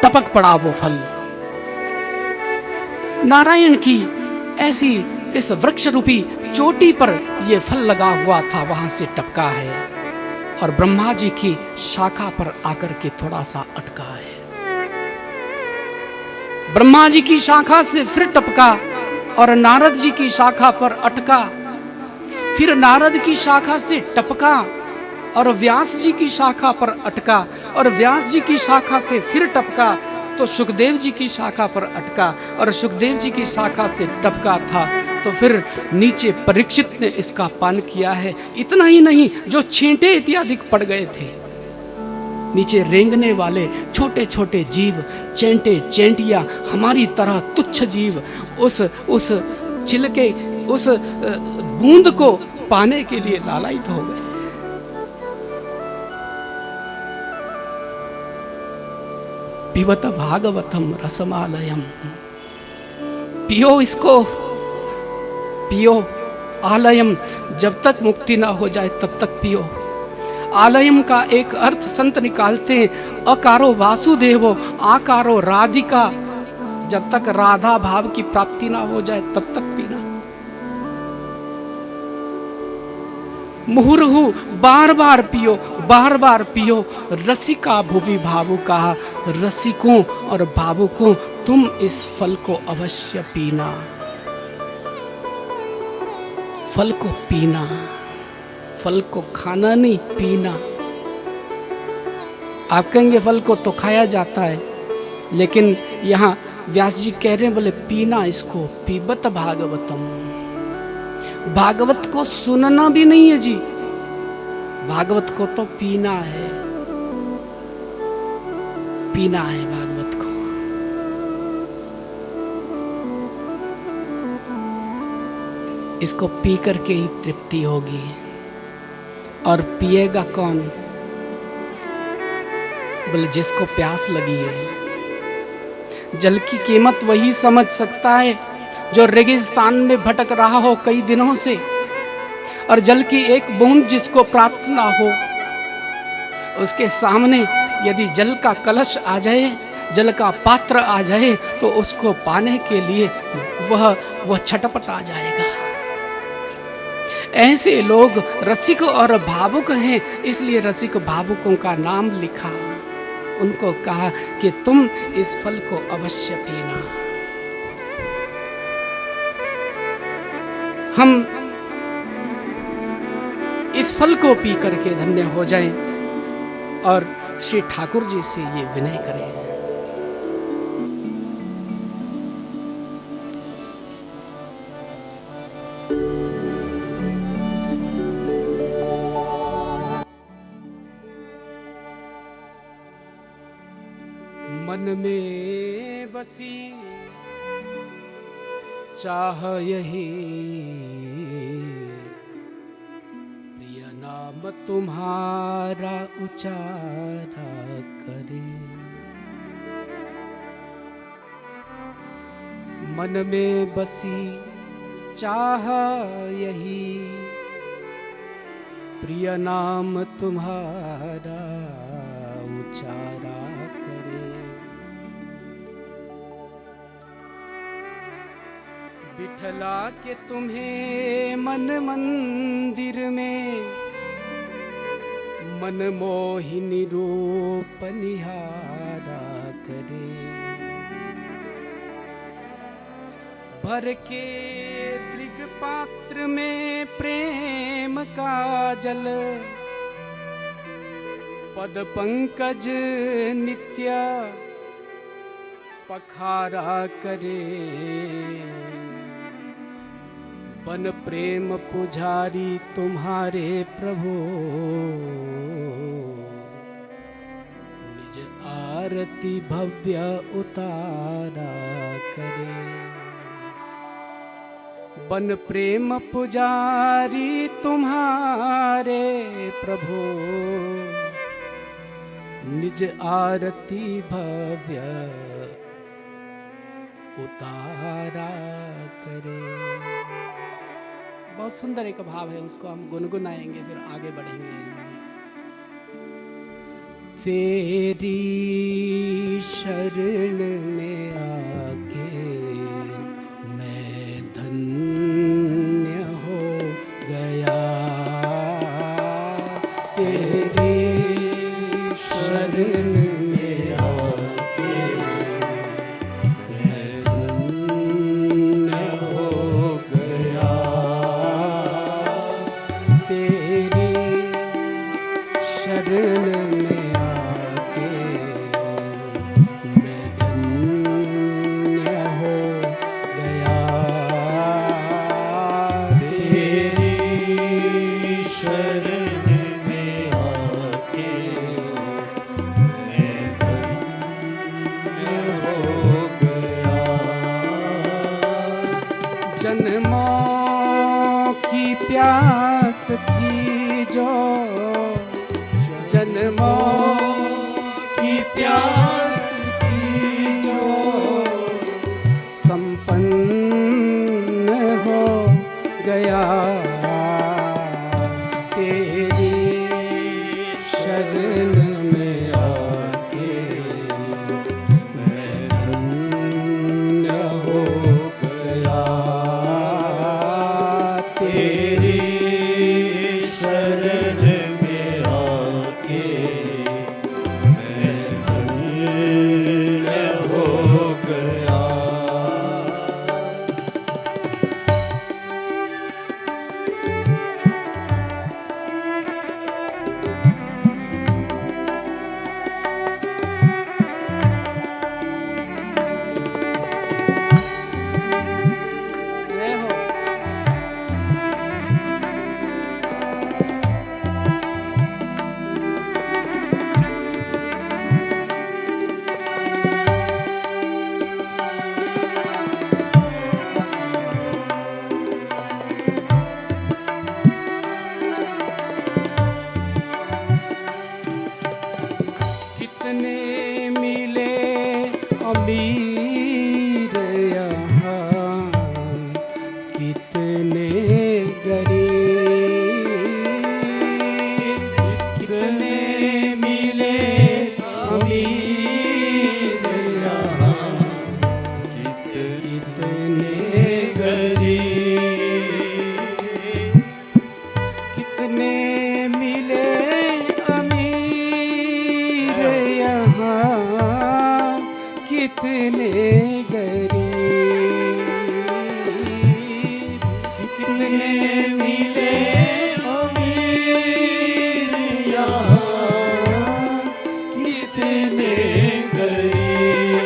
टपक पड़ा वो फल। नारायण की ऐसी इस वृक्ष रूपी चोटी पर यह फल लगा हुआ था, वहां से टपका है, और ब्रह्मा जी की शाखा पर आकर के थोड़ा सा अटका है। ब्रह्मा जी की शाखा से फिर टपका और नारद जी की शाखा पर अटका, फिर नारद की शाखा से टपका और व्यास जी की शाखा पर अटका, और व्यास जी की शाखा से फिर टपका तो सुखदेव जी की शाखा पर अटका, और सुखदेव जी की शाखा से टपका था तो फिर नीचे परीक्षित ने इसका पान किया है। इतना ही नहीं, जो छींटे इत्यादि पड़ गए थे, नीचे रेंगने वाले छोटे छोटे जीव, चेंटे चेंटिया, हमारी तरह तुच्छ जीव, उस छिलके, उस बूंद को पाने के लिए लालायित हो गए। पिबत भागवतम रसमालयम, पियो इसको, पियो। आलयम, जब तक मुक्ति ना हो जाए तब तक पियो। आलयम का एक अर्थ संत निकालते हैं, अकारो वासुदेवो आकारो राधिका, जब तक राधा भाव की प्राप्ति ना हो जाए तब तक पीना। मुहुर्हु, बार बार पियो, बार बार पियो। रसिका भुवि भावुका, रसिकों और भावुकों तुम इस फल को अवश्य पीना। फल को पीना, फल को खाना नहीं, पीना। आप कहेंगे फल को तो खाया जाता है, लेकिन यहाँ व्यास जी कह रहे हैं, बोले पीना इसको, पीबत भागवतम। भागवत को सुनना भी नहीं है जी, भागवत को तो पीना है, पीना है भागवत को। इसको पी करके ही तृप्ति होगी। और पिएगा कौन? बोले जिसको प्यास लगी है। जल की कीमत वही समझ सकता है जो रेगिस्तान में भटक रहा हो कई दिनों से, और जल की एक बूंद जिसको प्राप्त ना हो, उसके सामने यदि जल का कलश आ जाए, जल का पात्र आ जाए, तो उसको पाने के लिए वह छटपट आ जाएगा। ऐसे लोग रसिक और भावुक हैं, इसलिए रसिक भावुकों का नाम लिखा। उनको कहा कि तुम इस फल को अवश्य पीना। हम इस फल को पी करके धन्य हो जाएं और श्री ठाकुर जी से ये विनय करें। मन में बसी चाह यही, प्रिय नाम तुम्हारा उचारा करे। मन में बसी चाह यही, प्रिय नाम तुम्हारा उचारा करे। बिठला के तुम्हें मन मंदिर में, मन मोहिनी रूप निहारा करे। भर के दृग पात्र में प्रेम का जल, पद पंकज नित्य पखारा करे। बन प्रेम पुजारी तुम्हारे प्रभु, निज आरती भव्य उतारा करे। बन प्रेम पुजारी तुम्हारे प्रभु, निज आरती भव्य उतारा करे। बहुत सुंदर एक भाव है, उसको हम गुनगुनाएंगे फिर आगे बढ़ेंगे। तेरी शरण में आके मैं धन्य हो गया। तेरी शरण में आके मैं धन्य हो गया। तेरी शरण जन्मों की प्यास थी जो, जन्मों की प्यास थी जो संपन्न हो गया। तेरी शरण में आके मैं धन्य हो गया। तेरी शरण में आके मैं धन्य हो गया। कितने मिले अमीर यहाँ, कितने गरीब। कितने मिले अमीर यहाँ, कितने गरीब। कितने मिले कितने गरीब। कितने मिले अमीर यहाँ, कितने गरीब।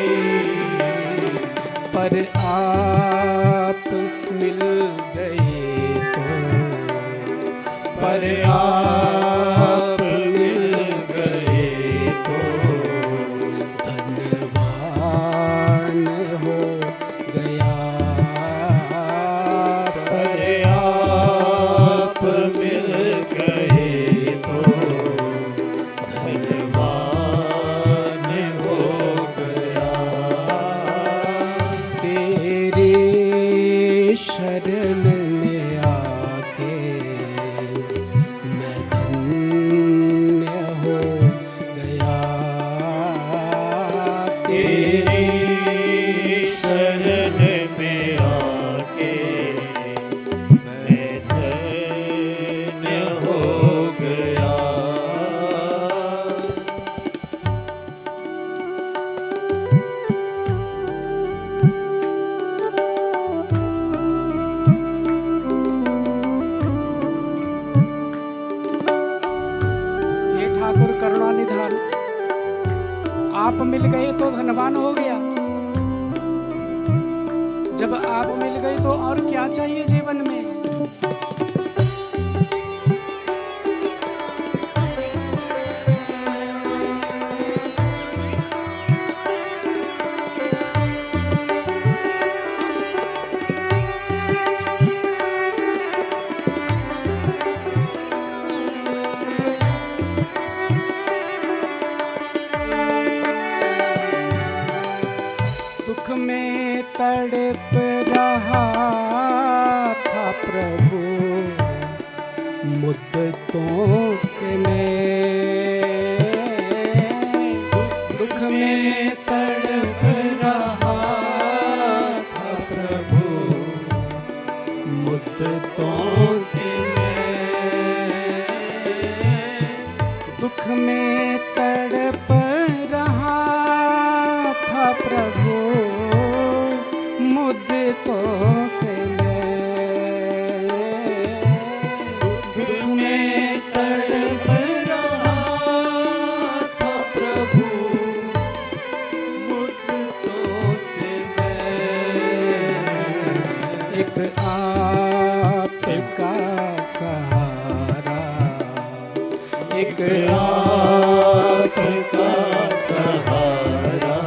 पर आप मिल गए तो, पर आप मिल गए तो धन्यवान हो गया। पर आप मिल गए तो धन्यवान हो गया। तेरी शरण में आके मैं धन्य हो गया। तेरी शरण में आके मैं धन्य हो गया। हे ठाकुर करुणा निधान, आप मिल गए तो धनवान हो गया। जब आप मिल गए तो और क्या चाहिए जीवन में। दुख में तड़प रहा था प्रभु मुद्दतों से मैं। में तड़प रहा था प्रभु, मुद्दतों से मैं। दुख में तड़प रहा था प्रभु, मुद्दतों से मैं। दुख में तड़प रहा था प्रभु, मुद्दतों से मैं। एक आपका सहारा, एक आपका सहारा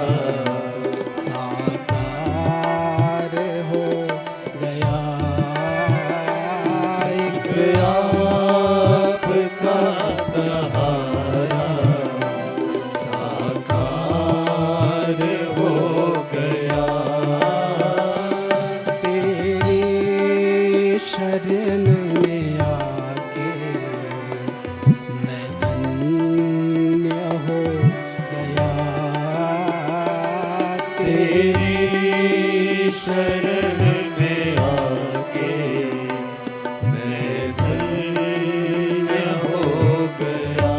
साकार हो गया। एक आपका सहारा साकार हो गया। तेरे शरण में आके मैं धन्य हो गया। तेरी शरण में आके मैं धन्य हो गया।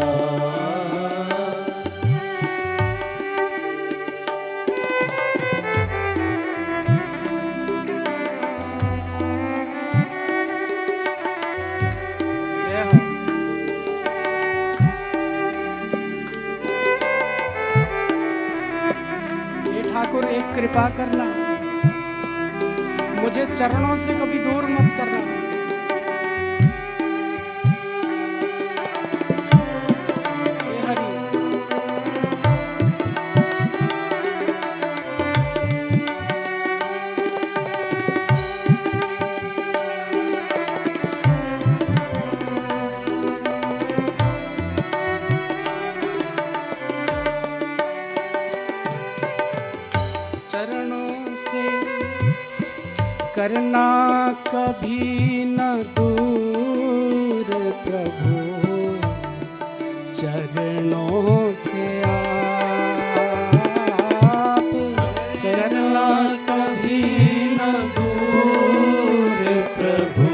हे ठाकुर, एक कृपा करना, मुझे चरणों से कभी दूर मत करना। हे हरि, चरणों से करना कभी न दूर प्रभु, चरणों से आप करना कभी न दूर प्रभु,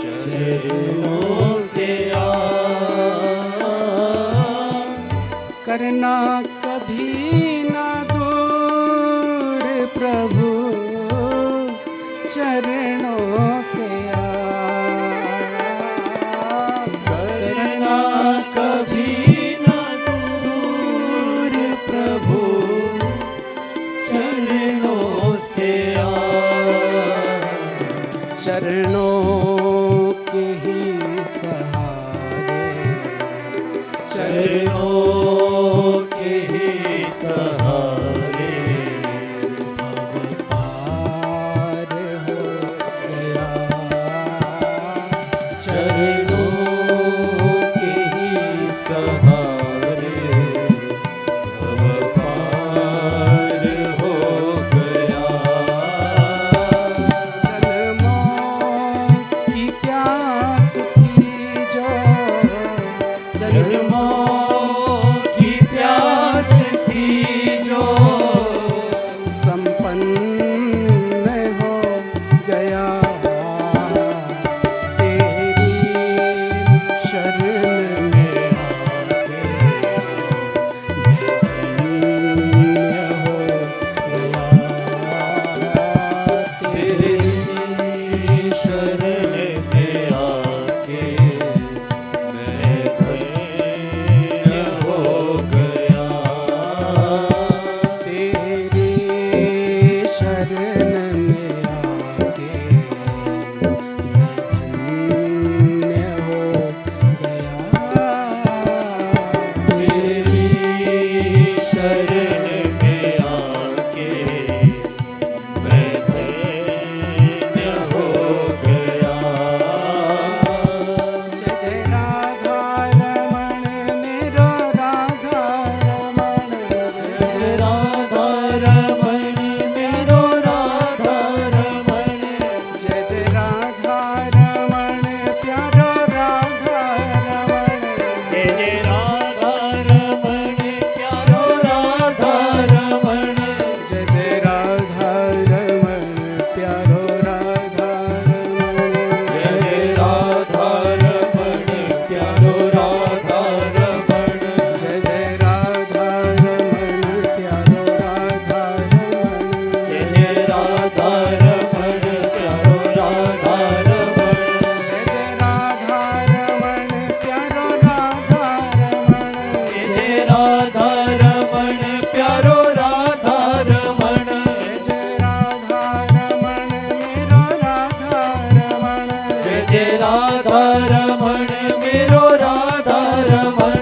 चरणों से करना कभी न दूर प्रभु, चरणों से करना कभी न दूर प्रभु, चरणों से चरणों के ही सहारे, चरणों के ही सहारे पार हो गया। चरणों के ही सहारे अब पार हो गया। जन्मों की प्यास थी जो, जन्मों राधा रमण मेरो राधा रमण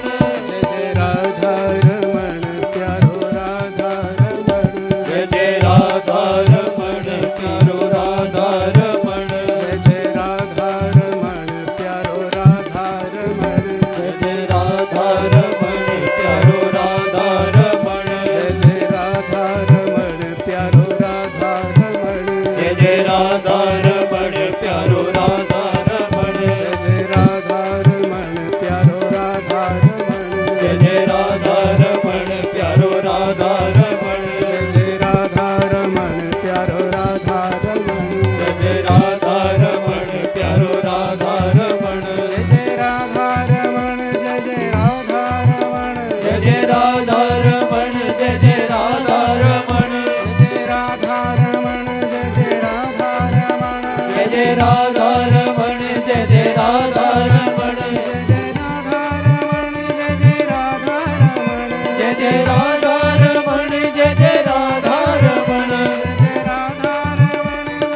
जय जय राधा रमण प्यारो राधा रमण जय जय राधा रमण प्यारो राधा रमण जय जय राधा रमण प्यारो राधा रमण जय जय राधा रमण प्यारो राधा रमण जय जय राधा रमण प्यारो राधा रमण जय जय राधा रमण प्यारो राधा रमण जय जय राधा रमण प्यारो राधा रमण जय जय राधा रमण प्यारो राधा रमण जय जय राधा रमण प्यारो राधा रमण जय जय राधा रमण प्यारो राधा रमण जय जय राधा रमण जय जय राधा रमण जय जय राधा रमण जय जय राधा रमण जय जय राधा रमण जय जय राधा रमण जय जय राधा रमण जय जय राधा रमण जय जय राधा रमण जय जय राधा रमण जय जय राधा रमण जय जय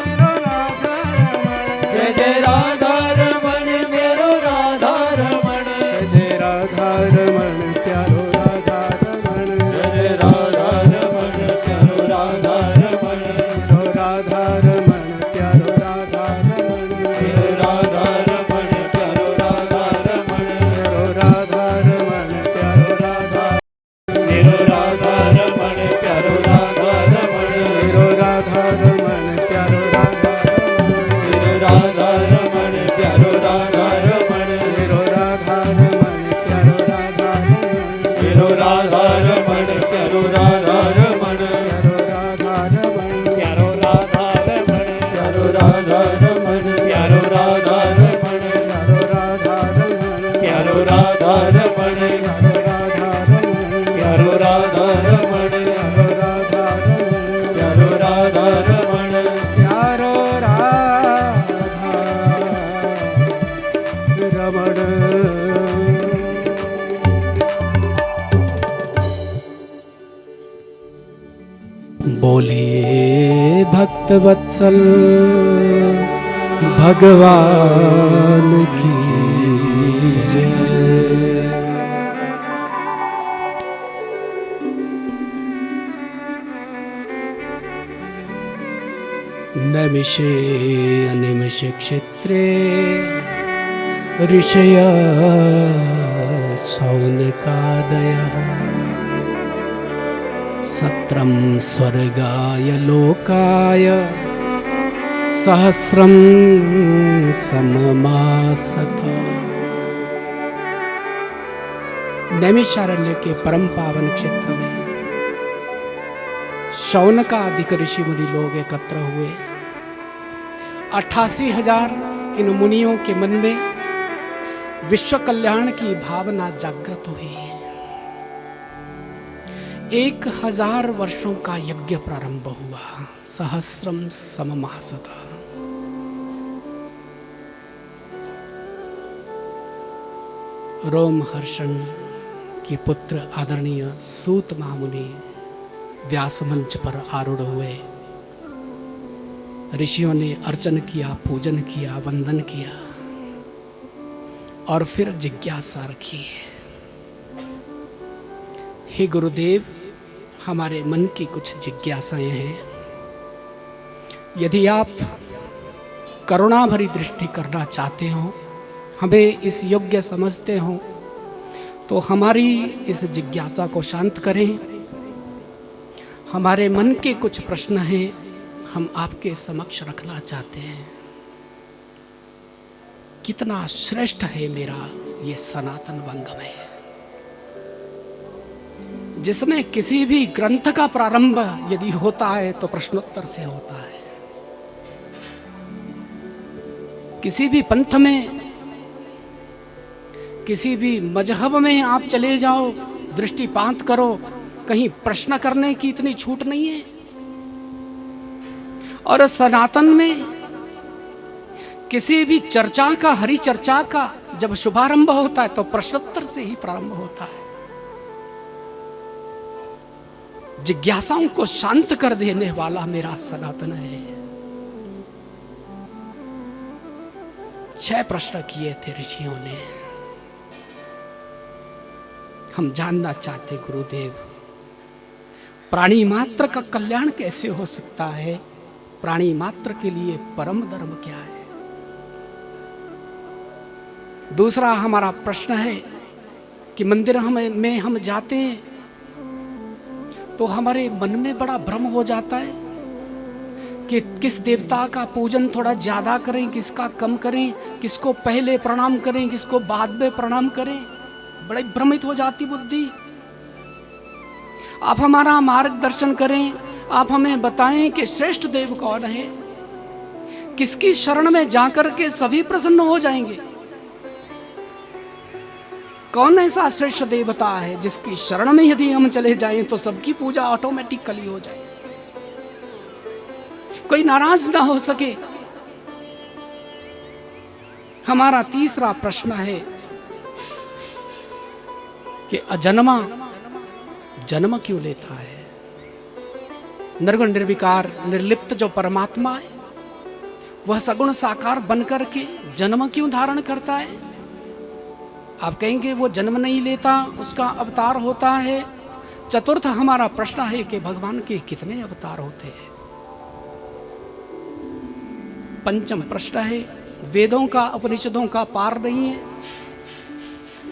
राधा रमण जय जय राधा रमण मेरो राधा रमण जय जय राधा रमण मेरो राधा रमण जय जय राधा रमण प्यारो राधा रमण जय जय राधा रमण प्यारो राधा रमण मेरो राधा रमण प्यारो राधा रमण मेरो राधा रमण प्यारो राधा मेरो राधा रमण प्यारो राधा रमण मेरो राधा रमण प्यारो राधा मेरो राधा रमण प्यारो राधा रमण मेरो राधा रमण प्यारो राधा मेरो राधा रमण प्यारो राधा रमण प्यारो राधा रमण प्यारो राधा रमण प्यारो राधा रमण प्यारो राधा रमण प्यारो राधा रमण प्यारो राधा रमण प्यारो राधा रमण प्यारो राधा प्यारो रमण राधा रमण बोलिए भक्त वत्सल भगवान की जय। नमिषे अनिमिषे क्षेत्रे ऋषय सौनकादयः सत्रं स्वर्गाय लोकाय सहस्रं सममासत। नैमिषारण्य के परम पावन क्षेत्र में शौनकादिक ऋषि मुनि लोग एकत्र हुए। 88,000 इन मुनियों के मन में विश्व कल्याण की भावना जागृत हुई। 1000 वर्षों का यज्ञ प्रारंभ हुआ। सहस्रम सममासत। रोमहर्षण के पुत्र आदरणीय सूत महामुनि व्यास मंच पर आरूढ़ हुए। ऋषियों ने अर्चन किया, पूजन किया, वंदन किया और फिर जिज्ञासा रखी। हे गुरुदेव, हमारे मन की कुछ जिज्ञासाएं हैं। यदि आप करुणा भरी दृष्टि करना चाहते हो, हमें इस योग्य समझते हो, तो हमारी इस जिज्ञासा को शांत करें। हमारे मन के कुछ प्रश्न हैं, हम आपके समक्ष रखना चाहते हैं। कितना श्रेष्ठ है मेरा ये सनातन वंगम है, जिसमें किसी भी ग्रंथ का प्रारंभ यदि होता है तो प्रश्नोत्तर से होता है। किसी भी पंथ में, किसी भी मजहब में आप चले जाओ, दृष्टिपात करो, कहीं प्रश्न करने की इतनी छूट नहीं है। और सनातन में किसी भी चर्चा का, हरि चर्चा का जब शुभारंभ होता है तो प्रश्नोत्तर से ही प्रारंभ होता है। जिज्ञासाओं को शांत कर देने वाला मेरा सनातन है। 6 प्रश्न किए थे ऋषियों ने। हम जानना चाहते गुरुदेव, प्राणी मात्र का कल्याण कैसे हो सकता है? प्राणी मात्र के लिए परम धर्म क्या है? दूसरा हमारा प्रश्न है कि मंदिर में हम जाते हैं तो हमारे मन में बड़ा भ्रम हो जाता है कि किस देवता का पूजन थोड़ा ज्यादा करें, किसका कम करें, किसको पहले प्रणाम करें, किसको बाद में प्रणाम करें। बड़ी भ्रमित हो जाती बुद्धि। आप हमारा मार्गदर्शन करें, आप हमें बताएं कि श्रेष्ठ देव कौन है, किसकी शरण में जाकर के सभी प्रसन्न हो जाएंगे। कौन ऐसा श्रेष्ठ देवता है जिसकी शरण में यदि हम चले जाएं तो सबकी पूजा ऑटोमेटिकली हो जाए, कोई नाराज ना हो सके। हमारा तीसरा प्रश्न है कि अजन्मा जन्म क्यों लेता है? निर्गुण निर्विकार निर्लिप्त जो परमात्मा है वह सगुण साकार बनकर के जन्म क्यों धारण करता है? आप कहेंगे वो जन्म नहीं लेता, उसका अवतार होता है। चतुर्थ हमारा प्रश्न है कि भगवान के कितने अवतार होते हैं? पंचम प्रश्न है, वेदों का उपनिषदों का पार नहीं है,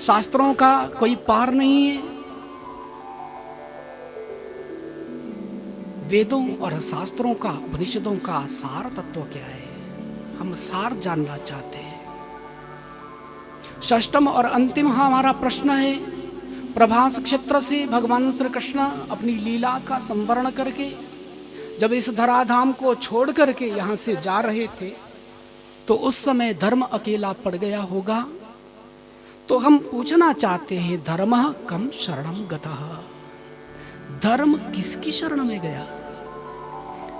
शास्त्रों का कोई पार नहीं है। वेदों और शास्त्रों का उपनिषदों का सार तत्व क्या है? हम सार जानना चाहते हैं। षष्ठम और अंतिम हमारा प्रश्न है, प्रभास क्षेत्र से भगवान श्री कृष्ण अपनी लीला का संवरण करके जब इस धराधाम को छोड़ करके यहाँ से जा रहे थे तो उस समय धर्म अकेला पड़ गया होगा। तो हम पूछना चाहते हैं, धर्मः कम शरणम गतः, धर्म किसकी शरण में गया?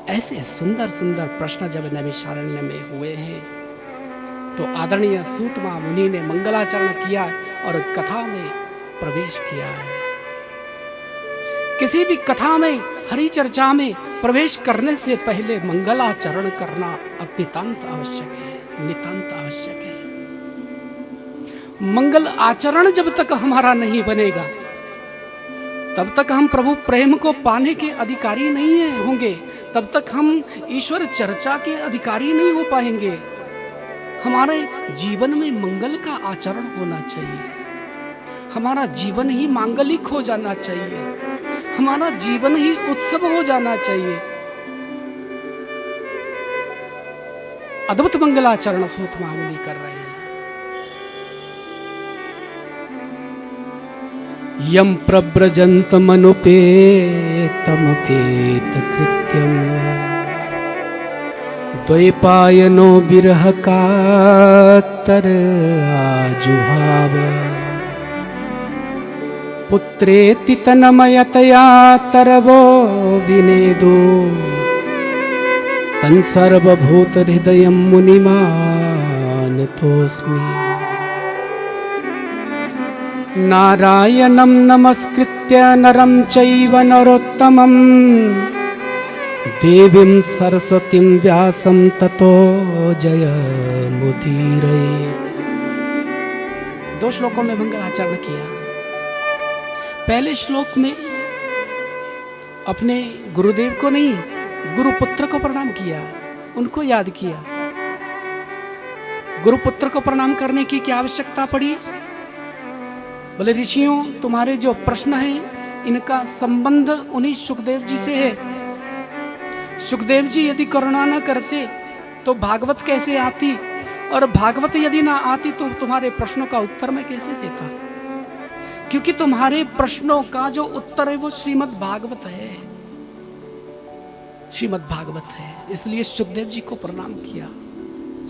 ऐसे सुंदर सुंदर प्रश्न जब नैमिषारण्य में हुए हैं तो आदरणीय सूतमा मुनि ने मंगलाचरण किया और कथा में प्रवेश किया है। किसी भी कथा में, हरि चर्चा में प्रवेश करने से पहले मंगलाचरण करना अत्यंत आवश्यक है, नितांत आवश्यक है। मंगल आचरण जब तक हमारा नहीं बनेगा तब तक हम प्रभु प्रेम को पाने के अधिकारी नहीं होंगे, तब तक हम ईश्वर चर्चा के अधिकारी नहीं हो पाएंगे। हमारे जीवन में मंगल का आचरण होना चाहिए, हमारा जीवन ही मांगलिक हो जाना चाहिए, हमारा जीवन ही उत्सव हो जाना चाहिए। अद्भुत मंगलाचरण सूतमा मुनि कर रहे हैं। यम प्रव्रजन्तमनुपेतमपेत कृत्यम् द्वैपायनो विरह कातर आजुहाव पुत्रेति तन्मयतया तरवो विनेदो तं सर्वभूत हृदयं मुनिमानतोऽस्मि। नारायणं नमस्कृत्य नरं चैव नरोत्तमं देवीं सरस्वतीं व्यासं ततो जयमुदीरयेत्। 2 श्लोकों में मंगलाचरण किया। पहले श्लोक में अपने गुरुदेव को नहीं, गुरुपुत्र को प्रणाम किया, उनको याद किया। गुरुपुत्र को प्रणाम करने की क्या आवश्यकता पड़ी? बोले ऋषियों, तुम्हारे जो प्रश्न हैं इनका संबंध उन्हीं सुखदेव जी से है। सुखदेव जी यदि करुणा न करते तो भागवत कैसे आती, और भागवत यदि ना आती तो तुम्हारे प्रश्नों का उत्तर मैं कैसे देता? क्योंकि तुम्हारे प्रश्नों का जो उत्तर है वो श्रीमद् भागवत है, श्रीमद् भागवत है। इसलिए सुखदेव जी को प्रणाम किया।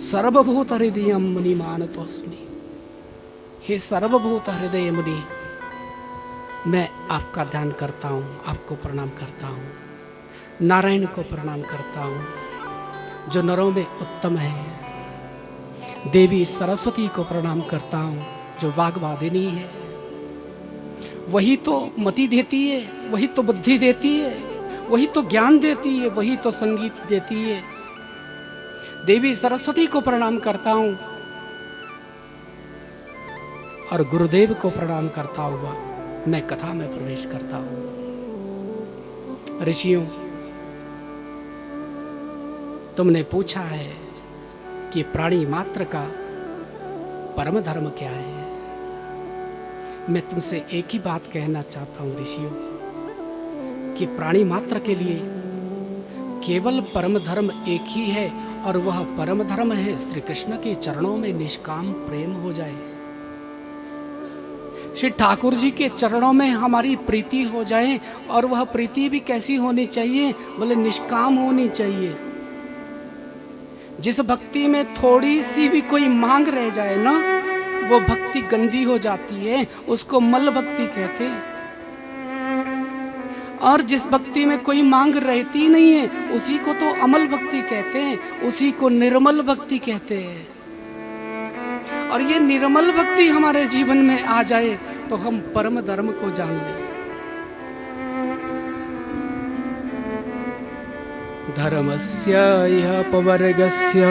सर्वभूत हृदय मुनि मानतोस्मि। हे सर्वभूत हृदय मुनि, मैं आपका ध्यान करता हूँ, आपको प्रणाम करता हूँ। नारायण को प्रणाम करता हूँ जो नरों में उत्तम है। देवी सरस्वती को प्रणाम करता हूँ जो वाग्वादिनी है। वही तो मति देती है, वही तो बुद्धि देती है, वही तो ज्ञान देती है, वही तो संगीत देती है। देवी सरस्वती को प्रणाम करता हूँ और गुरुदेव को प्रणाम करता हुआ मैं कथा में प्रवेश करता हूं। ऋषियों, तुमने पूछा है कि प्राणी मात्र का परम धर्म क्या है। मैं तुमसे एक ही बात कहना चाहता हूं ऋषियों, कि प्राणी मात्र के लिए केवल परम धर्म एक ही है, और वह परम धर्म है श्री कृष्ण के चरणों में निष्काम प्रेम हो जाए। श्री ठाकुर जी के चरणों में हमारी प्रीति हो जाए, और वह प्रीति भी कैसी होनी चाहिए, बोले निष्काम होनी चाहिए। जिस भक्ति में थोड़ी सी भी कोई मांग रह जाए ना, वो भक्ति गंदी हो जाती है, उसको मल भक्ति कहते हैं। और जिस भक्ति में कोई मांग रहती नहीं है, उसी को तो अमल भक्ति कहते हैं, उसी को निर्मल भक्ति कहते हैं। और ये निर्मल भक्ति हमारे जीवन में आ जाए तो हम परम धर्म को जान लें। धर्मस्य इह अपवर्गस्य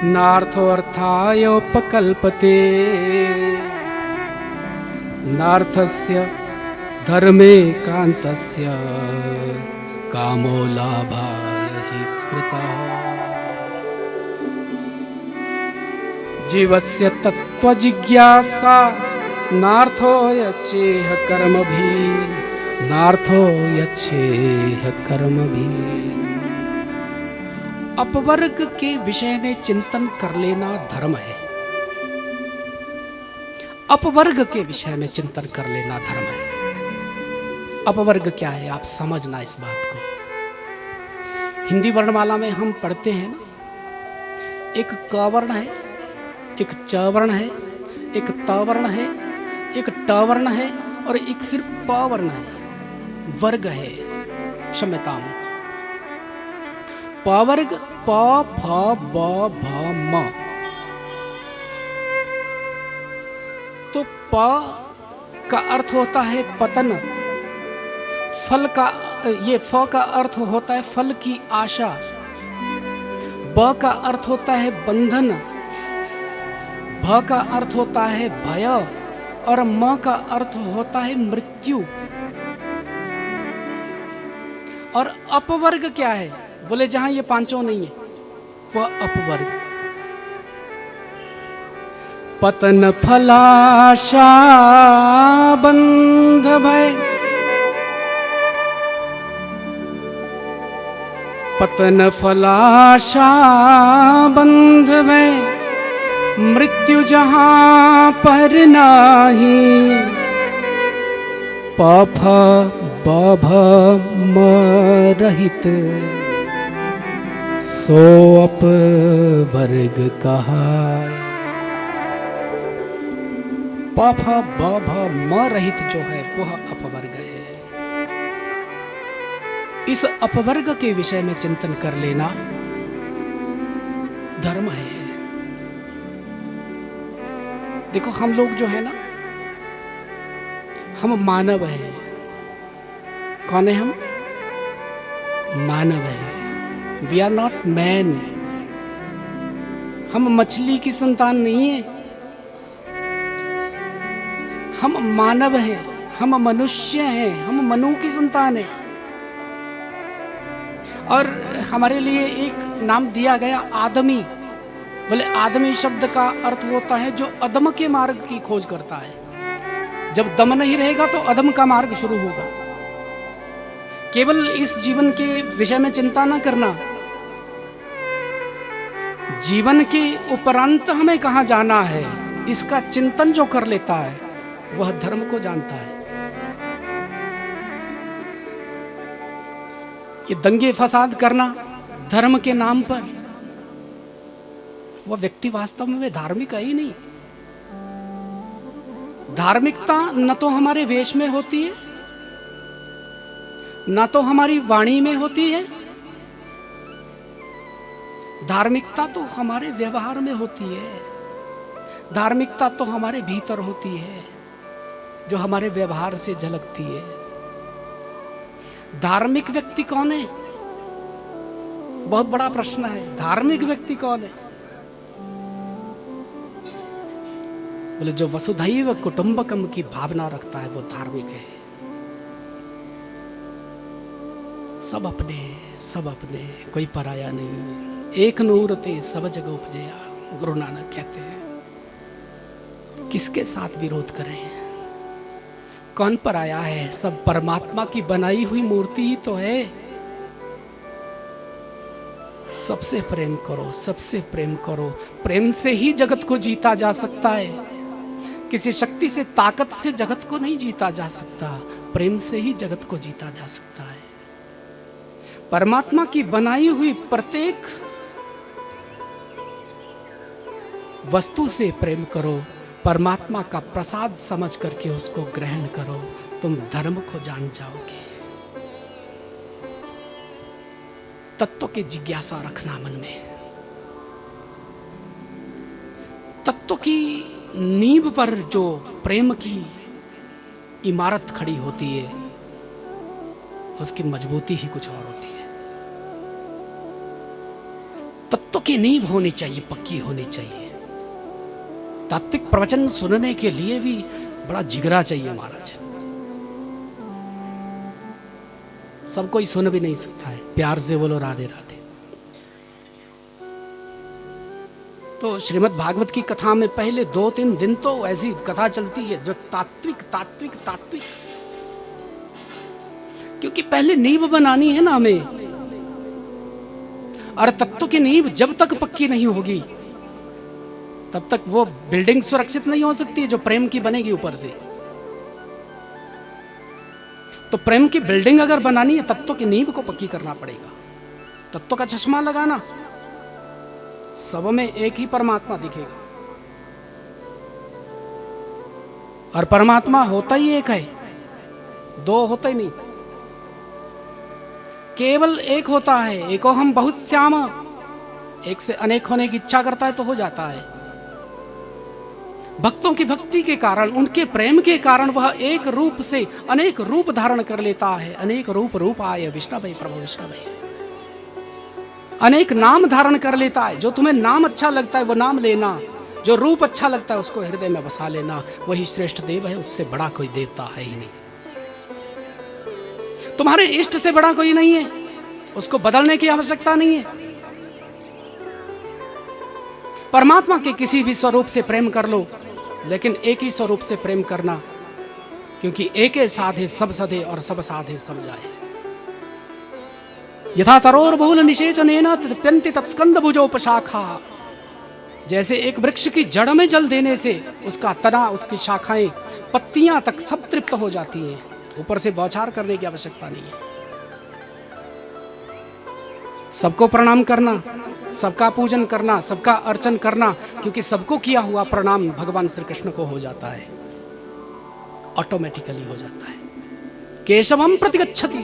नार्थोऽर्थाय उपकल्पते, नार्थस्य धर्मे कान्तस्य कामो लाभाय हि स्मृतः। जीवस्य तत्त्वजिज्ञासा नार्थो यच्चेह कर्मभिः, नार्थो यच्चेह कर्मभिः। अपवर्ग के विषय में चिंतन कर लेना धर्म है। अपवर्ग के विषय में चिंतन कर लेना धर्म है। अपवर्ग क्या है, आप समझना इस बात को। हिंदी वर्णमाला में हम पढ़ते हैं ना, एक क वर्ण है, एक च वर्ण है, एक त वर्ण है, एक ट वर्ण है, और एक फिर प वर्ण है। वर्ग है, क्षम्यताम। प वर्ग प फ ब भ म। तो प का अर्थ होता है पतन, फल का, ये फ का अर्थ होता है फल की आशा, ब का अर्थ होता है बंधन, भ का अर्थ होता है भय, और म का अर्थ होता है मृत्यु। और अपवर्ग क्या है, बोले जहां ये पांचों नहीं है वह अपवर्ग। पतन फलाशा बंध भय, पतन फलाशा बंध भय, मृत्यु जहां पर नाही, पफ बभ म रहित सो अपवर्ग कहाय। पफ बभ म रहित जो है वह अपवर्ग है। इस अपवर्ग के विषय में चिंतन कर लेना धर्म है। देखो हम लोग जो है ना, हम मानव हैं। कौन है हम? मानव हैं। We are not man. हम मछली की संतान नहीं है, हम मानव हैं, हम मनुष्य हैं, हम मनु की संतान है। और हमारे लिए एक नाम दिया गया आदमी। बोले आदमी शब्द का अर्थ होता है जो अदम के मार्ग की खोज करता है। जब दम नहीं रहेगा तो अदम का मार्ग शुरू होगा। केवल इस जीवन के विषय में चिंता न करना, जीवन के उपरांत हमें कहाँ जाना है इसका चिंतन जो कर लेता है वह धर्म को जानता है। ये दंगे फसाद करना धर्म के नाम पर, वह व्यक्ति वास्तव में धार्मिक है ही नहीं। धार्मिकता न तो हमारे वेश में होती है, न तो हमारी वाणी में होती है। धार्मिकता तो हमारे व्यवहार में होती है। धार्मिकता तो हमारे भीतर होती है, जो हमारे व्यवहार से झलकती है। धार्मिक व्यक्ति कौन है? बहुत बड़ा प्रश्न है। धार्मिक व्यक्ति कौन है? बोले जो वसुधैव कुटुंबकम की भावना रखता है वो धार्मिक है। सब अपने, कोई पराया नहीं। एक नूर ते सब जगह उपजया, गुरु नानक कहते हैं। किसके साथ विरोध करें? कौन पराया है? सब परमात्मा की बनाई हुई मूर्ति ही तो है। सबसे प्रेम करो, सबसे प्रेम करो। प्रेम से ही जगत को जीता जा सकता है। किसी शक्ति से, ताकत से जगत को नहीं जीता जा सकता। प्रेम से ही जगत को जीता जा सकता है। परमात्मा की बनाई हुई प्रत्येक वस्तु से प्रेम करो। परमात्मा का प्रसाद समझ करके उसको ग्रहण करो। तुम धर्म को जान जाओगे। तत्व की जिज्ञासा रखना मन में। तत्व की नींव पर जो प्रेम की इमारत खड़ी होती है, उसकी मजबूती ही कुछ और होती है। तत्व की नींव होनी चाहिए, पक्की होनी चाहिए। तात्विक प्रवचन सुनने के लिए भी बड़ा जिगरा चाहिए महाराज। सब कोई सुन भी नहीं सकता है। प्यार से बोलो राधे राधे। तो श्रीमद् भागवत की कथा में पहले 2-3 दिन तो ऐसी कथा चलती है जो तात्विक तात्विक तात्विक, क्योंकि पहले नींव बनानी है ना हमें। और तत्व की नींव जब तक पक्की नहीं होगी तब तक वो बिल्डिंग सुरक्षित नहीं हो सकती है जो प्रेम की बनेगी ऊपर से। तो प्रेम की बिल्डिंग अगर बनानी है, तत्व की नींव को पक्की करना पड़ेगा। तत्व का चश्मा लगाना, सब में एक ही परमात्मा दिखेगा। और परमात्मा होता ही एक है, दो होता ही नहीं। केवल एक होता है। एको हम बहुत श्याम, एक से अनेक होने की इच्छा करता है तो हो जाता है। भक्तों की भक्ति के कारण, उनके प्रेम के कारण वह एक रूप से अनेक रूप धारण कर लेता है। अनेक रूप आए विष्णवे प्रभु विष्णवे। अनेक नाम धारण कर लेता है। जो तुम्हें नाम अच्छा लगता है वो नाम लेना, जो रूप अच्छा लगता है उसको हृदय में बसा लेना। वही श्रेष्ठ देव है, उससे बड़ा कोई देवता है ही नहीं। तुम्हारे इष्ट से बड़ा कोई नहीं है, उसको बदलने की आवश्यकता नहीं है। परमात्मा के किसी भी स्वरूप से प्रेम कर लो, लेकिन एक ही स्वरूप से प्रेम करना, क्योंकि एके साधे सब सधे और सब साधे सब जाए। यथा तरोर बहुल निषेचनेन तप्यन्ति तत्स्कंद भुजोपशाखा। जैसे एक वृक्ष की जड़ में जल देने से उसका तना, उसकी शाखाएं, पत्तियां तक सब तृप्त हो जाती हैं। ऊपर से बौछार करने की आवश्यकता नहीं है। सबको प्रणाम करना, सबका पूजन करना, सबका अर्चन करना, क्योंकि सबको किया हुआ प्रणाम भगवान श्री कृष्ण को हो जाता है, ऑटोमेटिकली हो जाता है। केशवम प्रतिगच्छति।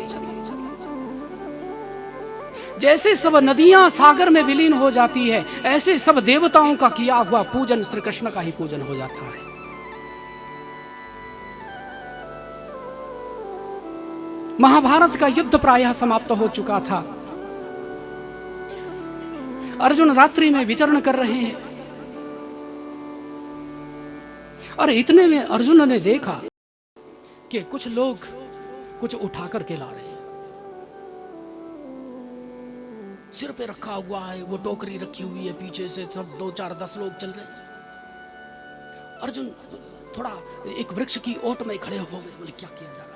जैसे सब नदियां सागर में विलीन हो जाती है, ऐसे सब देवताओं का किया हुआ पूजन श्री कृष्ण का ही पूजन हो जाता है। महाभारत का युद्ध प्रायः समाप्त हो चुका था। अर्जुन रात्रि में विचरण कर रहे हैं और इतने में अर्जुन ने देखा कि कुछ लोग कुछ उठा करके ला रहे हैं। सिर पे रखा हुआ है, वो टोकरी रखी हुई है, पीछे से सब 2-4-10 लोग चल रहे हैं। अर्जुन थोड़ा एक वृक्ष की ओट में खड़े हो गए। बोले क्या किया जा रहा है?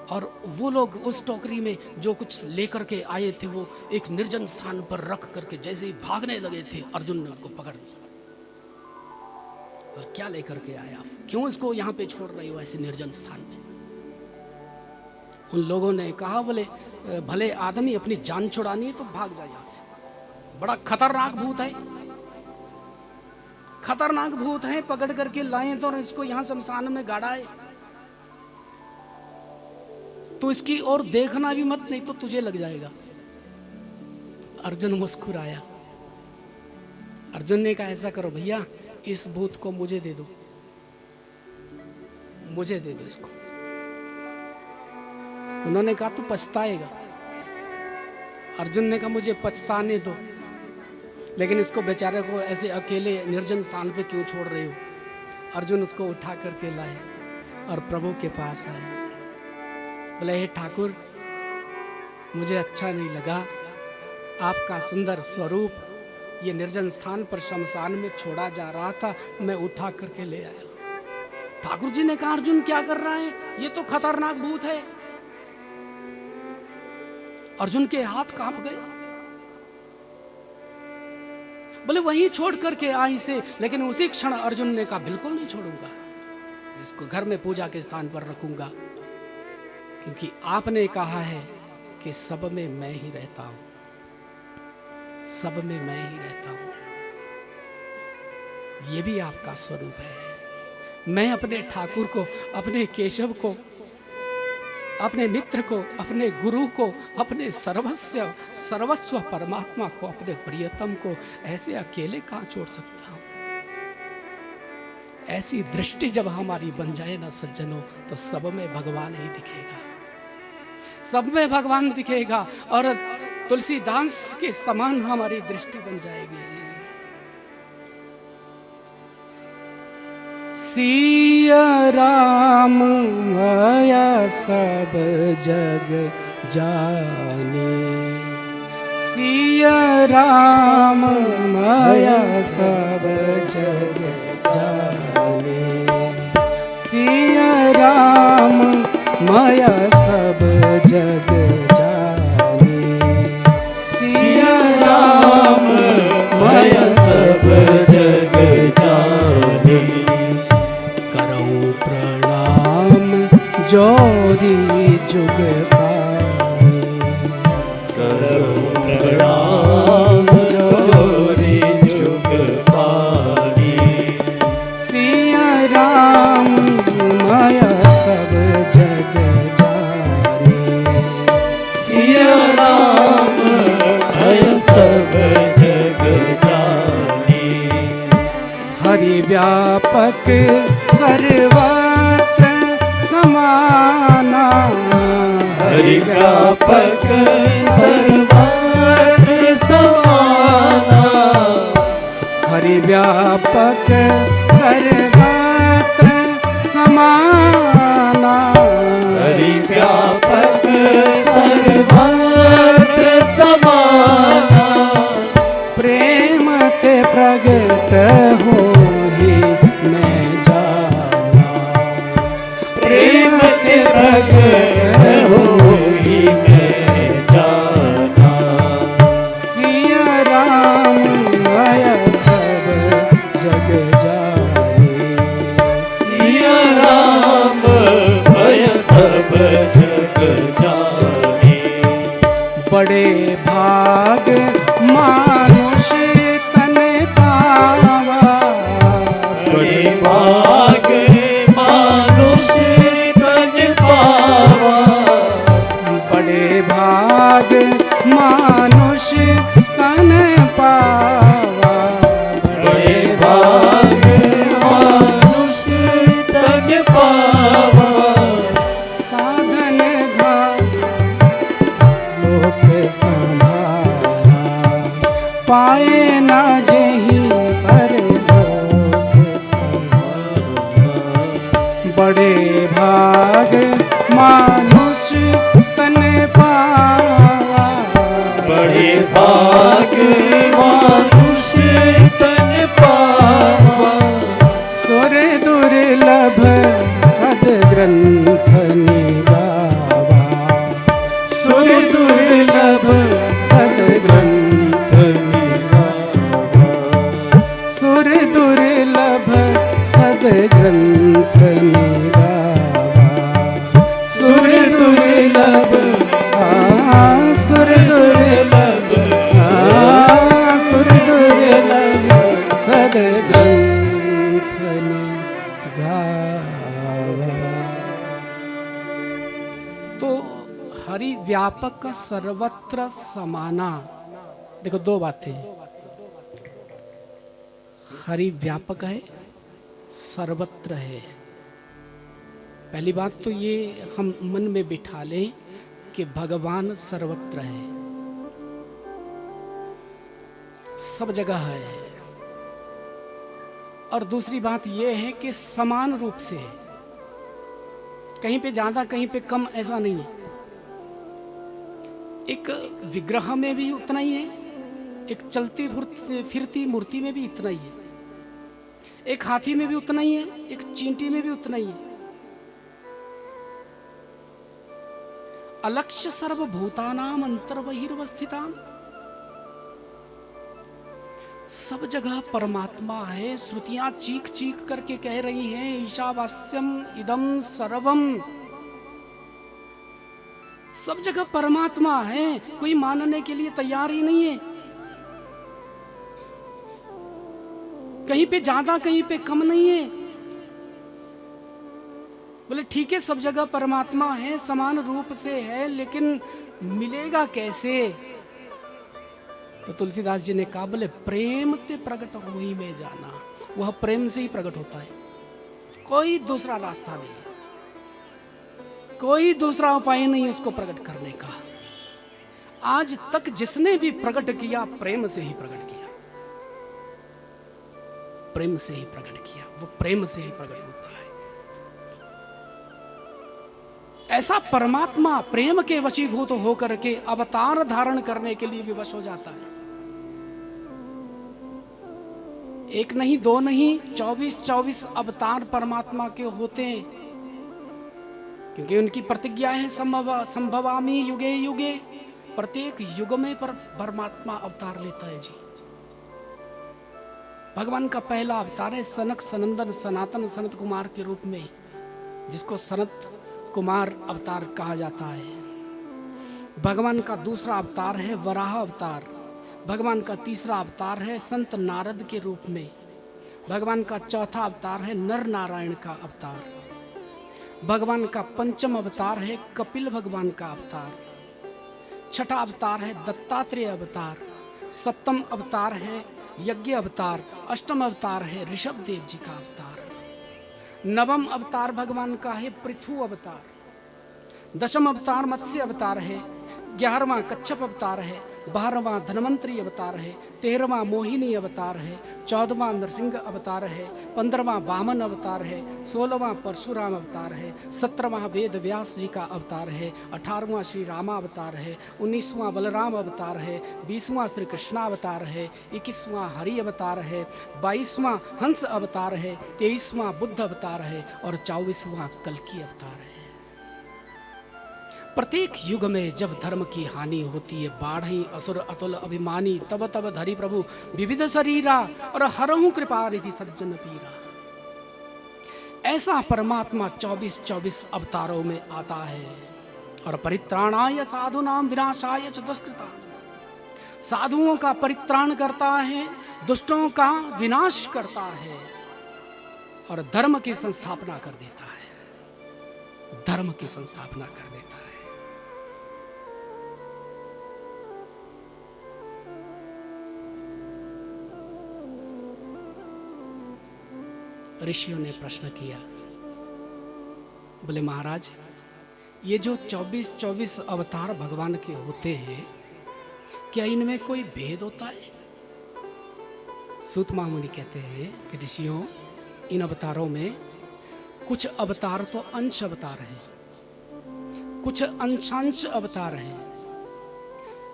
और वो लोग उस टोकरी में जो कुछ लेकर के आए थे वो एक निर्जन स्थान पर रख करके जैसे ही भागने लगे थे, अर्जुन ने उनको पकड़ लिया। और क्या लेकर के आए आप? क्यों इसको यहाँ पे छोड़ रहे हो ऐसे निर्जन स्थान पे? उन लोगों ने कहा, बोले भले आदमी अपनी जान छुड़ानी है तो भाग जाए यहाँ से। बड़ा खतरनाक भूत है, खतरनाक भूत है। पकड़ करके लाए तो इसको यहाँ शमशान में गाड़ा है। तो इसकी ओर देखना भी मत, नहीं तो तुझे लग जाएगा। अर्जुन मुस्कुराया। अर्जुन ने कहा, ऐसा करो भैया, इस भूत को मुझे दे दो, मुझे दे दो इसको। उन्होंने कहा तू पछताएगा। अर्जुन ने कहा मुझे पछताने दो। लेकिन इसको बेचारे को ऐसे अकेले निर्जन स्थान पे क्यों छोड़ रहे हो? अर्जुन उसको उठा करके लाए और प्रभु के पास आए। बोले, हे ठाकुर, मुझे अच्छा नहीं लगा आपका सुंदर स्वरूप, ये निर्जन स्थान पर शमशान में छोड़ा जा रहा था, मैं उठा करके ले आया। ठाकुर जी ने कहा, अर्जुन क्या कर रहा है, ये तो खतरनाक भूत है। अर्जुन के हाथ कांप गए। बोले, वहीं छोड़ करके आई से, लेकिन उसी क्षण अर्जुन ने कहा, बिल्कुल नहीं छोड़ूंगा, इसको घर में पूजा के स्थान पर रखूंगा, क्योंकि आपने कहा है कि सब में मैं ही रहता हूं, सब में मैं ही रहता हूं। ये भी आपका स्वरूप है। मैं अपने ठाकुर को, अपने केशव को, अपने मित्र को, अपने गुरु को, अपने सर्वस्व परमात्मा को, अपने प्रियतम को ऐसे अकेले कहां छोड़ सकता हूं? ऐसी दृष्टि जब हमारी बन जाए ना सज्जनों, तो सब में भगवान ही दिखेगा, सब में भगवान दिखेगा और तुलसीदास के समान हमारी दृष्टि बन जाएगी। सिया राम माया सब जग जाने, सिया राम माया सब जग जाने, सिया राम माया सब जग जाने, सिया राम माया सब जग जाने। प्रणाम जोरी जुग पानी, करो प्रणाम जोरी जुग पानी, सिया राम माया सब जग जाने, सिया राम माया सब जग जाने। हरि व्यापक सर्वत्र समाना, हरि व्यापक सर्वत्र समाना, हरि व्यापक सर्वत्र समाना, हरि व्यापक सर्वत्र समाना। प्रेम ते प्रगट हो ही मैं जाना, प्रेम ते प्रगट हो ही मैं जाना, सिया राम माया सब जग जाने, सिया राम माया सब जग जाने। बड़े भाग मानुष तन पावा, बड़े भाग मानुष तन पावा, बड़े भाग मानुष तन पावा, बड़े भाग मानुष तन पावा। साधन धा लोक संभारा, पाए ना जही पर लोक संभारा, बड़े भाग मानुष तन पावा, बड़े भाग मानुष तन पावा। सुर दुर्लभ सद्ग्रंथ निगावा, सुर दुर्लभ सद्ग्रंथ निगावा, सुर दुर्लभ सद्ग्रंथ निगावा, सुर दुर्लभ सुर दुर्लभ सुर दुर्लभ सद्ग्रंथ निगावा। तो हरि व्यापक सर्वत्र समाना, देखो दो बातें, हरि व्यापक है, सर्वत्र है। पहली बात तो ये हम मन में बिठा लें कि भगवान सर्वत्र है। सब जगह है। और दूसरी बात यह है कि समान रूप से है, कहीं पे ज्यादा कहीं पे कम ऐसा नहीं है। एक विग्रह में भी उतना ही है, एक चलती फिरती मूर्ति में भी इतना ही है, एक हाथी में भी उतना ही है, एक चींटी में भी उतना ही है। अलक्ष्य सर्वभूतानाम अंतर्बहिर्वस्थिताम, सब जगह परमात्मा है। श्रुतियां चीख चीख करके कह रही हैं ईशावास्यम इदम सर्वम, सब जगह परमात्मा है, कोई मानने के लिए तैयार ही नहीं है। कहीं पे ज्यादा कहीं पे कम नहीं है। बोले ठीक है, सब जगह परमात्मा है, समान रूप से है, लेकिन मिलेगा कैसे? तो तुलसीदास जी ने कहा, बोले प्रेम ते प्रकट हुई में जाना, वह प्रेम से ही प्रकट होता है, कोई दूसरा रास्ता नहीं, कोई दूसरा उपाय नहीं उसको प्रकट करने का। आज तक जिसने भी प्रकट किया प्रेम से ही प्रकट किया, प्रेम से ही प्रकट किया, वो प्रेम से ही प्रकट होता है। ऐसा परमात्मा प्रेम के वशीभूत होकर के अवतार धारण करने के लिए विवश हो जाता है। एक नहीं, दो नहीं, 24 अवतार परमात्मा के होते हैं, क्योंकि उनकी प्रतिज्ञा है संभवामी युगे युगे, प्रत्येक युग में परमात्मा अवतार लेता है जी। भगवान का पहला अवतार है सनक सनंदन सनातन सनत कुमार के रूप में, जिसको सनत कुमार अवतार कहा जाता है। भगवान का दूसरा अवतार है वराह अवतार। भगवान का तीसरा अवतार है संत नारद के रूप में। भगवान का चौथा अवतार है नर नारायण का अवतार। भगवान का पंचम अवतार है कपिल भगवान का अवतार। छठा अवतार है दत्तात्रेय अवतार। सप्तम अवतार है यज्ञ अवतार। अष्टम अवतार है ऋषभ देव जी का अवतार। नवम अवतार भगवान का है पृथु अवतार। दशम अवतार मत्स्य अवतार है। 11वां कच्छप अवतार है। 12वां धनवंतरी अवतार है। 13वां मोहिनी अवतार है। 14वां नरसिंह अवतार है। 15वां वामन अवतार है। 16वां परशुराम अवतार है। 17वां वेद व्यास जी का अवतार है। 18वां श्री रामा अवतार है। 19वां बलराम अवतार है। 20वां श्री कृष्णा अवतार है। 21वां हरि अवतार है। 22वां हंस अवतार है। 23वां बुद्ध अवतार है और 24वां कल्कि अवतार है। प्रत्येक युग में जब धर्म की हानि होती है, बाढ़ी असुर अतुल अभिमानी, तब तब धरि प्रभु विविध शरीरा और हरहु कृपा रिधि सज्जन पीरा। ऐसा परमात्मा 24 अवतारों में आता है और परित्राणाय साधुनाम विनाशाय च दुष्कृताम्, साधुओं का परित्राण करता है, दुष्टों का विनाश करता है और धर्म की संस्थापना कर देता है, धर्म की संस्थापना कर देता है। ऋषियों ने प्रश्न किया, बोले महाराज, ये जो 24 अवतार भगवान के होते हैं, क्या इनमें कोई भेद होता है? सूत मुनि कहते हैं कि ऋषियों, इन अवतारों में कुछ अवतार तो अंश अवतार हैं, कुछ अंशांश अवतार हैं,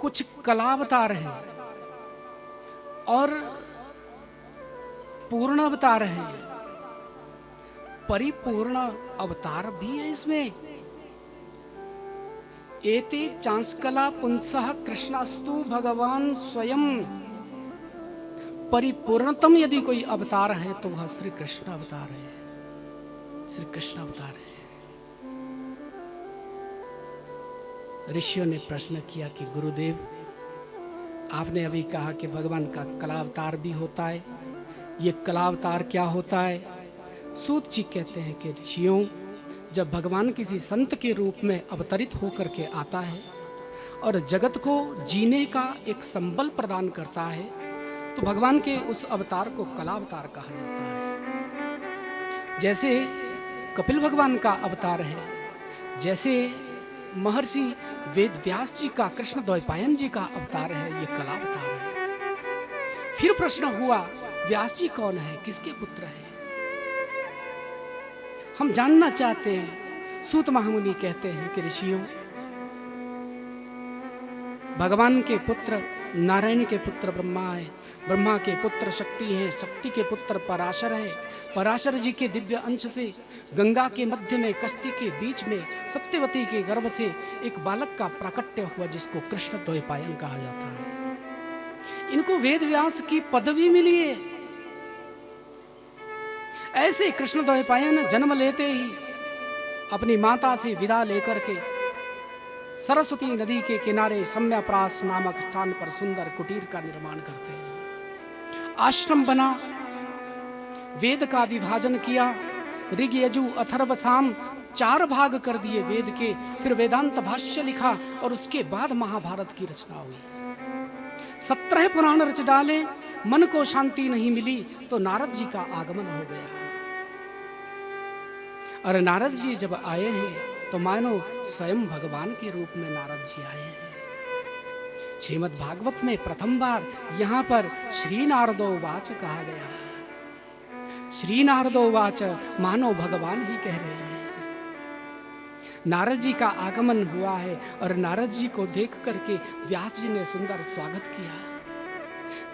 कुछ कलावतार हैं और पूर्ण अवतार हैं, परिपूर्ण अवतार भी है इसमें। एते चांस्कला पुंसः कृष्णास्तु भगवान स्वयं। परिपूर्णतम यदि कोई अवतार है तो वह श्री कृष्ण अवतार है, श्री कृष्ण अवतार है। ऋषियों ने प्रश्न किया कि गुरुदेव, आपने अभी कहा कि भगवान का कलावतार भी होता है, ये कलावतार क्या होता है? सूत जी कहते हैं कि ऋषियों, जब भगवान किसी संत के रूप में अवतरित होकर के आता है और जगत को जीने का एक संबल प्रदान करता है, तो भगवान के उस अवतार को कलावतार कहा जाता है। जैसे कपिल भगवान का अवतार है, जैसे महर्षि वेद व्यास जी का, कृष्ण द्वैपायन जी का अवतार है, ये कलावतार है। फिर प्रश्न हुआ, व्यास जी कौन है, किसके पुत्र है? हम जानना चाहते हैं। सूत महामुनि कहते हैं कि ऋषियों, भगवान के पुत्र नारायण के पुत्र ब्रह्मा है, ब्रह्मा के पुत्र शक्ति है, शक्ति के पुत्र पराशर है, पराशर जी के दिव्य अंश से गंगा के मध्य में कश्ती के बीच में सत्यवती के गर्भ से एक बालक का प्राकट्य हुआ जिसको कृष्ण द्वैपायन कहा जाता है। इनको वेद व्यास की पदवी मिली है। ऐसे कृष्ण द्वैपायन जन्म लेते ही अपनी माता से विदा लेकर के सरस्वती नदी के किनारे सम्यप्रास नामक स्थान पर सुंदर कुटीर का निर्माण करते हैं। आश्रम बना, वेद का विभाजन किया, ऋग यजु अथर्व साम 4 भाग कर दिए वेद के, फिर वेदांत भाष्य लिखा और उसके बाद महाभारत की रचना हुई। 17 पुराण रच डाले, मन को शांति नहीं मिली तो नारद जी का आगमन हो गया। और नारद जी जब आए हैं तो मानो स्वयं भगवान के रूप में नारद जी आए हैं। श्रीमद् भागवत में प्रथम बार यहाँ पर श्री नारदो वाच कहा गया है। श्री नारदो वाच मानो भगवान ही कह रहे हैं। नारद जी का आगमन हुआ है और नारद जी को देख करके व्यास जी ने सुंदर स्वागत किया,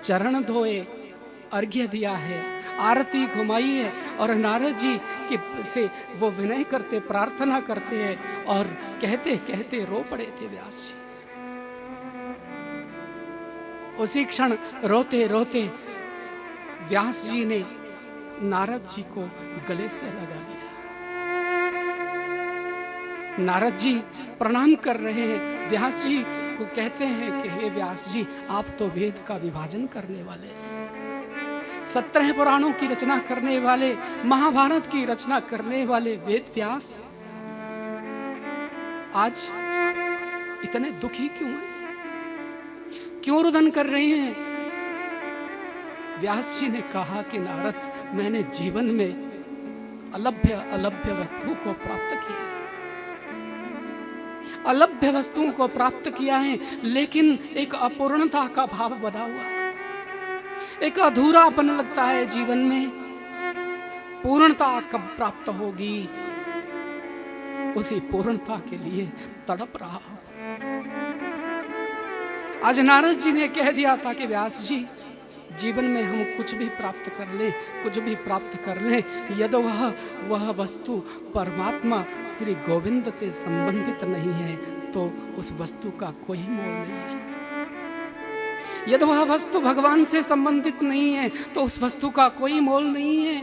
चरण धोए, अर्घ्य दिया है, आरती घुमाई है और नारद जी के से वो विनय करते, प्रार्थना करते हैं और कहते कहते रो पड़े थे व्यास जी। उसी क्षण रोते रोते व्यास जी ने नारद जी को गले से लगा लिया। नारद जी प्रणाम कर रहे हैं, व्यास जी को कहते हैं कि हे व्यास जी, आप तो वेद का विभाजन करने वाले हैं, 17 पुराणों की रचना करने वाले, महाभारत की रचना करने वाले वेद व्यास आज इतने दुखी क्यों हैं? क्यों रुदन कर रहे हैं? व्यास जी ने कहा कि नारद, मैंने जीवन में अलभ्य वस्तु को प्राप्त किया, अलभ्य वस्तुओं को प्राप्त किया है, लेकिन एक अपूर्णता का भाव बना हुआ है, एक अधूरापन लगता है जीवन में। पूर्णता कब प्राप्त होगी, उसी पूर्णता के लिए तड़प रहा हूं। आज नारद जी ने कह दिया था कि व्यास जी, जीवन में हम कुछ भी प्राप्त कर लें, कुछ भी प्राप्त कर लें, यदि वह वस्तु परमात्मा श्री गोविंद से संबंधित नहीं है तो उस वस्तु का कोई मोल नहीं है। यदि वह वस्तु भगवान से संबंधित नहीं है तो उस वस्तु का कोई मोल नहीं है।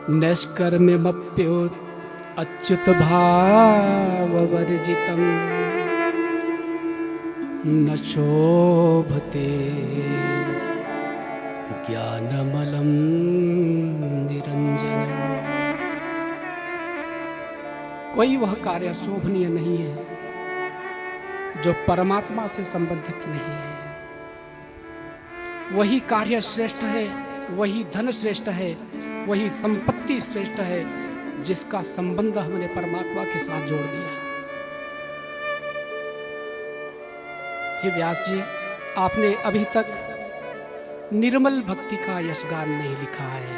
निष्कर्म्यमप्यो अच्युत भाववर्जितम् न शोभते ज्ञानमलं निरंजनम्। कोई वह कार्य शोभनीय नहीं है जो परमात्मा से संबंधित नहीं है। वही कार्य श्रेष्ठ है, वही धन श्रेष्ठ है, वही संपत्ति श्रेष्ठ है जिसका संबंध हमने परमात्मा के साथ जोड़ दिया। हे व्यास जी, आपने अभी तक निर्मल भक्ति का यशगान नहीं लिखा है,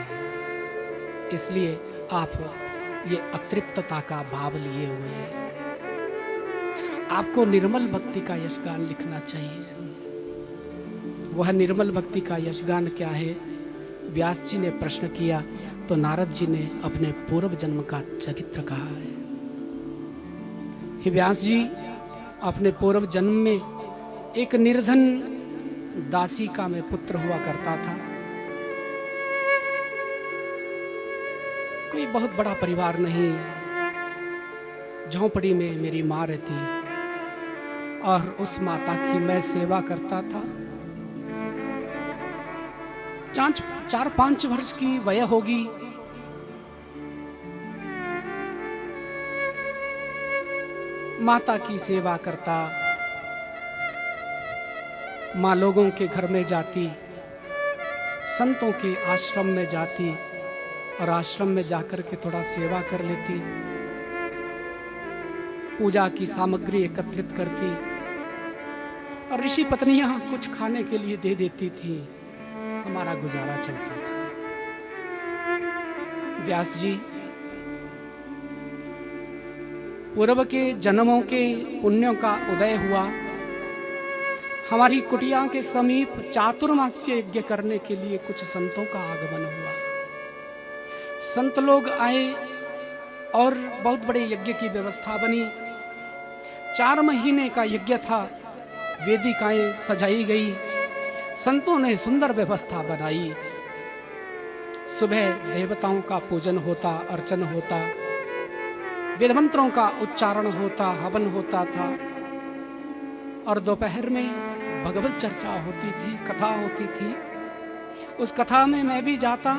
इसलिए आप ये अतृप्तता का भाव लिए हुए हैं। आपको निर्मल भक्ति का यशगान लिखना चाहिए। वह निर्मल भक्ति का यशगान क्या है? व्यास जी ने प्रश्न किया तो नारद जी ने अपने पूर्व जन्म का चरित्र कहा है। हे व्यास जी, अपने पूर्व जन्म में एक निर्धन दासी का मैं पुत्र हुआ करता था। कोई बहुत बड़ा परिवार नहीं, झोंपड़ी में मेरी माँ रहती और उस माता की मैं सेवा करता था। 4-5 वर्ष की वय होगी। माता की सेवा करता, माँ लोगों के घर में जाती, संतों के आश्रम में जाती और आश्रम में जाकर के थोड़ा सेवा कर लेती, पूजा की सामग्री एकत्रित करती और ऋषि पत्नियां कुछ खाने के लिए दे देती थी, हमारा गुजारा चलता था। व्यास जी, पूर्व के जन्मों के पुण्यों का उदय हुआ। हमारी कुटिया के समीप चातुर्मास्य यज्ञ करने के लिए कुछ संतों का आगमन हुआ। संत लोग आए और बहुत बड़े यज्ञ की व्यवस्था बनी। 4 महीने का यज्ञ था। वेदिकाएं सजाई गई, संतों ने सुंदर व्यवस्था बनाई। सुबह देवताओं का पूजन होता, अर्चन होता, वेद मंत्रों का उच्चारण होता, हवन होता था और दोपहर में भगवत चर्चा होती थी, कथा होती थी। उस कथा में मैं भी जाता